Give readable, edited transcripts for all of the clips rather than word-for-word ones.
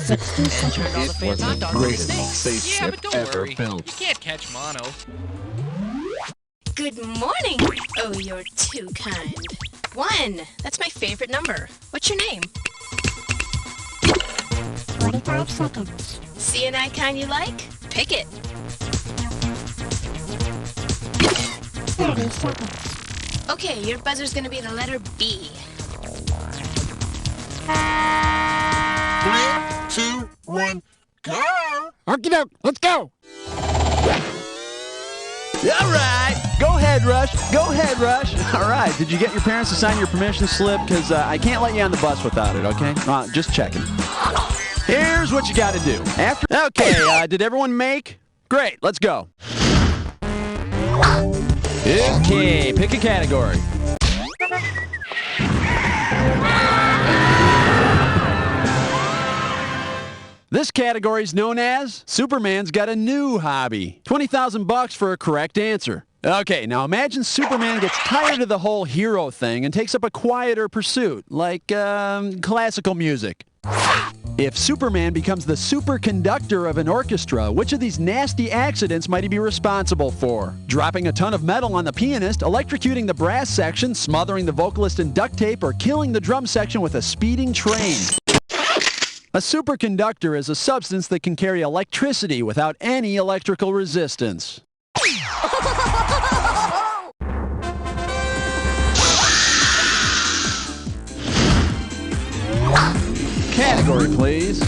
Turned all the fans' hot dogs into snakes. Yeah, but don't worry. You can't catch mono. Good morning. Oh, you're too kind. 1. That's my favorite number. What's your name? 45 seconds. See an icon you like? Pick it. 30 seconds. Okay, your buzzer's gonna be the letter B. 3, 2, 1, go! Okie doke, let's go! All right, go Headrush, go Headrush. All right, did you get your parents to sign your permission slip? Because I can't let you on the bus without it, okay? Just checking. Here's what you got to do. Okay, did everyone make? Great, let's go. Okay, pick a category. This category is known as Superman's got a new hobby. 20,000 bucks for a correct answer. Okay, now imagine Superman gets tired of the whole hero thing and takes up a quieter pursuit, like classical music. If Superman becomes the superconductor of an orchestra, which of these nasty accidents might he be responsible for? Dropping a ton of metal on the pianist, electrocuting the brass section, smothering the vocalist in duct tape, or killing the drum section with a speeding train? A superconductor is a substance that can carry electricity without any electrical resistance. Category, please.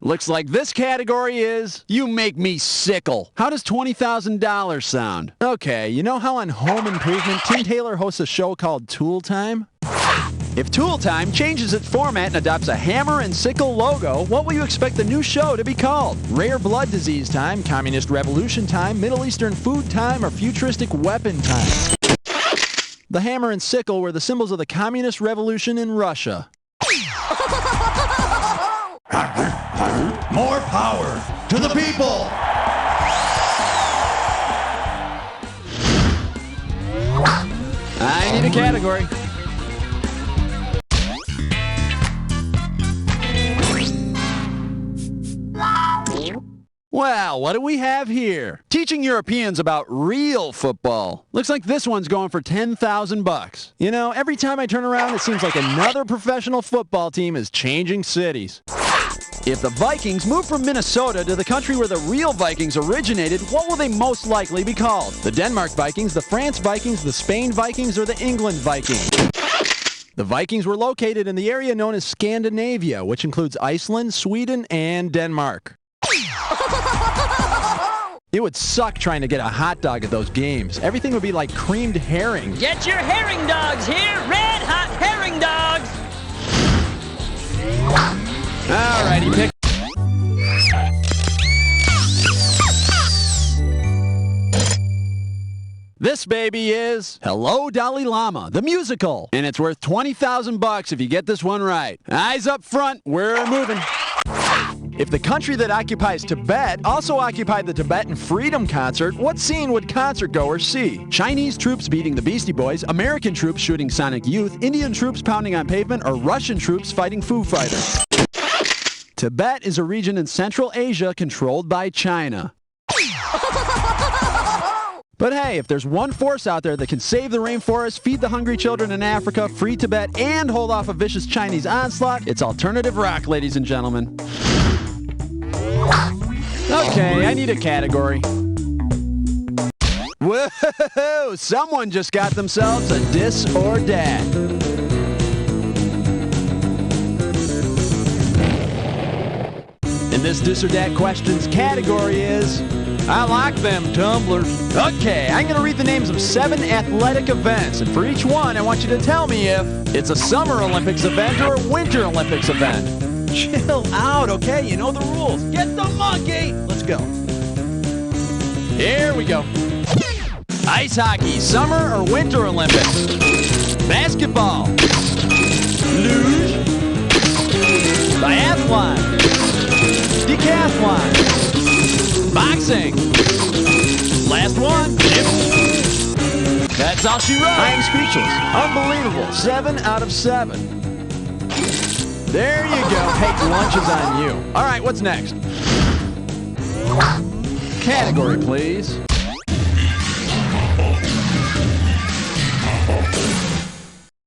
Looks like this category is You Make Me Sickle. How does $20,000 sound? Okay, you know how on Home Improvement, Tim Taylor hosts a show called Tool Time? If Tool Time changes its format and adopts a hammer and sickle logo, what will you expect the new show to be called? Rare Blood Disease Time, Communist Revolution Time, Middle Eastern Food Time, or Futuristic Weapon Time? The hammer and sickle were the symbols of the Communist Revolution in Russia. More power to the people! I need a category. Well, what do we have here? Teaching Europeans about real football. Looks like this one's going for 10,000 bucks. You know, every time I turn around, it seems like another professional football team is changing cities. If the Vikings move from Minnesota to the country where the real Vikings originated, what will they most likely be called? The Denmark Vikings, the France Vikings, the Spain Vikings, or the England Vikings? The Vikings were located in the area known as Scandinavia, which includes Iceland, Sweden, and Denmark. It would suck trying to get a hot dog at those games. Everything would be like creamed herring. Get your herring dogs here! Red hot herring dogs! Alrighty, pick. This baby is Hello Dalai Lama, the musical. And it's worth 20,000 bucks if you get this one right. Eyes up front, we're moving. If the country that occupies Tibet also occupied the Tibetan Freedom Concert, what scene would concertgoers see? Chinese troops beating the Beastie Boys, American troops shooting Sonic Youth, Indian troops pounding on pavement, or Russian troops fighting Foo Fighters? Tibet is a region in Central Asia controlled by China. But hey, if there's one force out there that can save the rainforest, feed the hungry children in Africa, free Tibet, and hold off a vicious Chinese onslaught, it's alternative rock, ladies and gentlemen. Okay, I need a category. Whoa! Someone just got themselves a dis or dat. And this dis or dat questions category is I like them tumblers. Okay, I'm going to read the names of 7 athletic events, and for each one, I want you to tell me if it's a Summer Olympics event or a Winter Olympics event. Chill out, okay? You know the rules. Get the monkey! Let's go. Here we go. Ice hockey, Summer or Winter Olympics? Basketball. Luge. Biathlon. Decathlon. Boxing. Last one. That's all she wrote. I am speechless. Unbelievable. 7 out of 7. There you go. Hey, lunch is on you. All right, what's next? Category, please.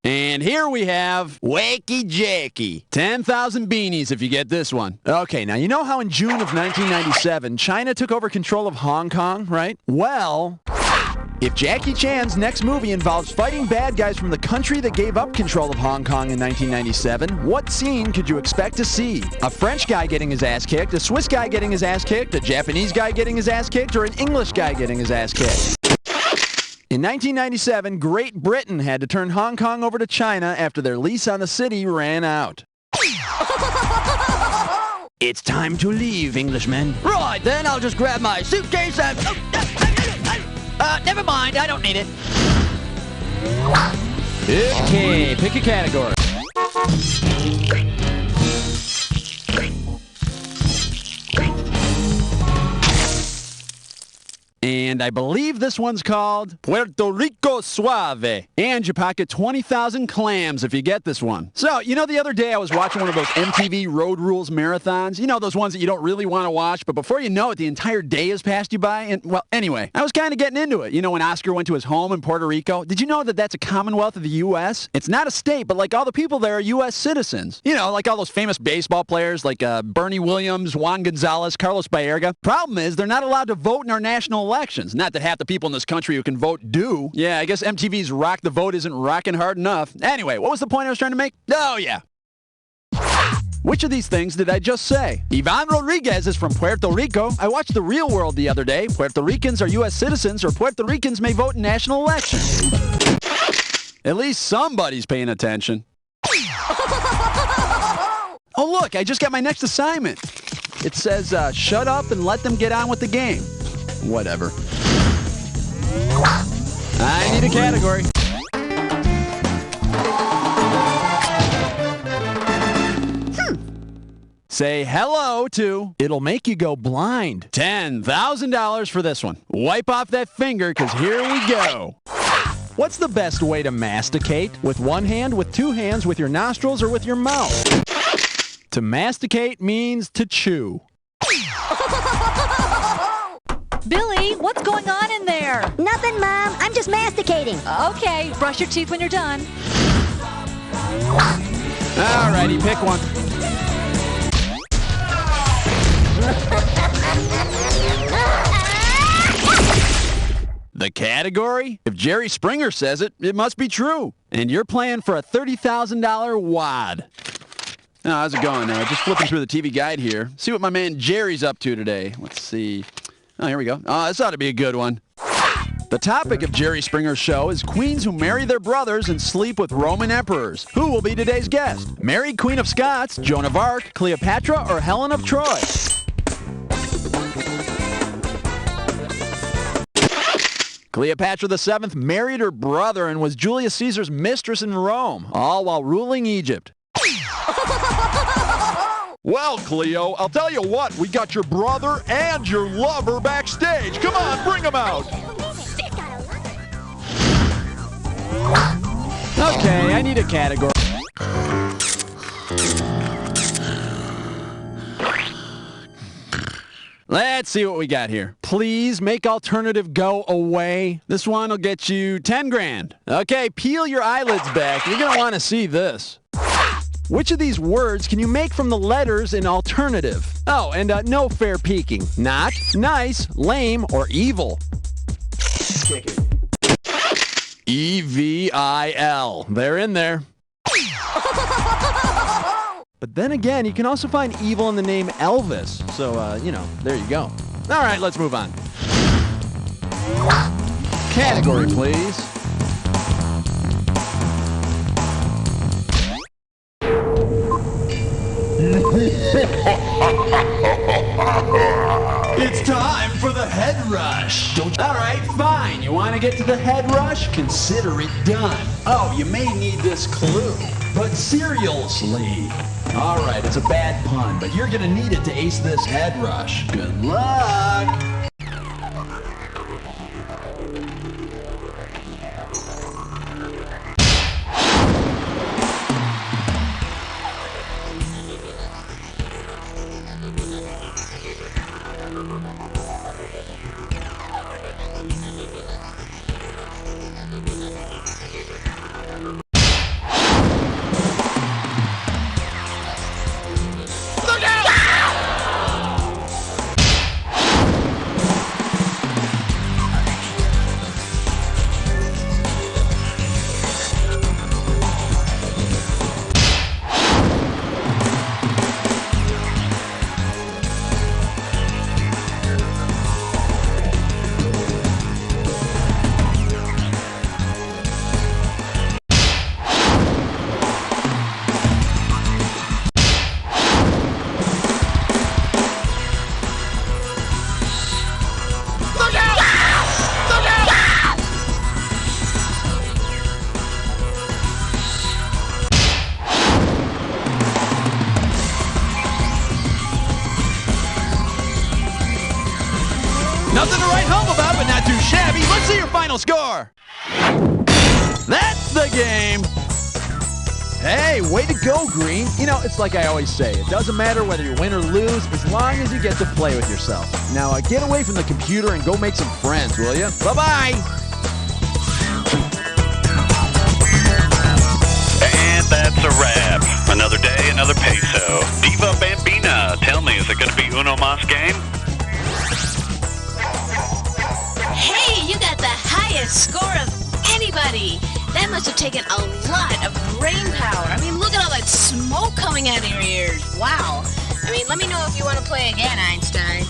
And here we have Wakey Jakey. 10,000 beanies if you get this one. Okay, now you know how in June of 1997, China took over control of Hong Kong, right? Well, if Jackie Chan's next movie involves fighting bad guys from the country that gave up control of Hong Kong in 1997, what scene could you expect to see? A French guy getting his ass kicked, a Swiss guy getting his ass kicked, a Japanese guy getting his ass kicked, or an English guy getting his ass kicked? In 1997, Great Britain had to turn Hong Kong over to China after their lease on the city ran out. It's time to leave, Englishmen. Right, then I'll just grab my suitcase and... never mind, I don't need it. Okay, pick a category. And I believe this one's called Puerto Rico Suave. And you pocket 20,000 clams if you get this one. So, you know, the other day I was watching one of those MTV Road Rules marathons. You know, those ones that you don't really want to watch, but before you know it, the entire day has passed you by. And, well, anyway, I was kind of getting into it. You know, when Oscar went to his home in Puerto Rico, did you know that that's a commonwealth of the U.S.? It's not a state, but like all the people there are U.S. citizens. You know, like all those famous baseball players like Bernie Williams, Juan Gonzalez, Carlos Baerga. Problem is, they're not allowed to vote in our national elections. Not that half the people in this country who can vote do. Yeah, I guess MTV's Rock the Vote isn't rocking hard enough. Anyway, what was the point I was trying to make? Oh, yeah. Which of these things did I just say? Ivan Rodriguez is from Puerto Rico. I watched The Real World the other day. Puerto Ricans are U.S. citizens, or Puerto Ricans may vote in national elections. At least somebody's paying attention. Oh, look, I just got my next assignment. It says, shut up and let them get on with the game. Whatever. I need a category. Say hello to It'll Make You Go Blind. $10,000 for this one. Wipe off that finger, because here we go. What's the best way to masticate? With one hand, with two hands, with your nostrils, or with your mouth? To masticate means to chew. Billy, what's going on in there? Nothing, Mom. I'm just masticating. Okay, brush your teeth when you're done. Alrighty, pick one. The category? If Jerry Springer says it, it must be true. And you're playing for a $30,000 wad. Now, how's it going? Just flipping through the TV guide here. See what my man Jerry's up to today. Let's see. Oh, here we go. Oh, this ought to be a good one. The topic of Jerry Springer's show is queens who marry their brothers and sleep with Roman emperors. Who will be today's guest? Married Queen of Scots, Joan of Arc, Cleopatra, or Helen of Troy? Cleopatra VII married her brother and was Julius Caesar's mistress in Rome, all while ruling Egypt. Well, Cleo, I'll tell you what, we got your brother and your lover backstage. Come on, bring them out. Okay, I need a category. Let's see what we got here. Please make alternative go away. This one will get you 10 grand. Okay, peel your eyelids back. You're going to want to see this. Which of these words can you make from the letters in alternative? Oh, and no fair peeking. Not, nice, lame, or evil. E-V-I-L. They're in there. But then again, you can also find evil in the name Elvis. So, you know, there you go. All right, let's move on. Category, please. It's time for the Headrush. All right, fine. You want to get to the Headrush? Consider it done. Oh, you may need this clue. But seriously. All right, it's a bad pun, but you're going to need it to ace this Headrush. Good luck. Let's see your final score. That's the game. Hey, way to go, Green. You know, it's like I always say, it doesn't matter whether you win or lose as long as you get to play with yourself. Now, get away from the computer and go make some friends, will you? Bye-bye. And that's a wrap. Another day, another peso. Diva Bambina, tell me, is it going to be Uno Mas game? Hey, you got the highest score of anybody. That must have taken a lot of brain power. I mean, look at all that smoke coming out of your ears. Wow. I mean, let me know if you want to play again, Einstein.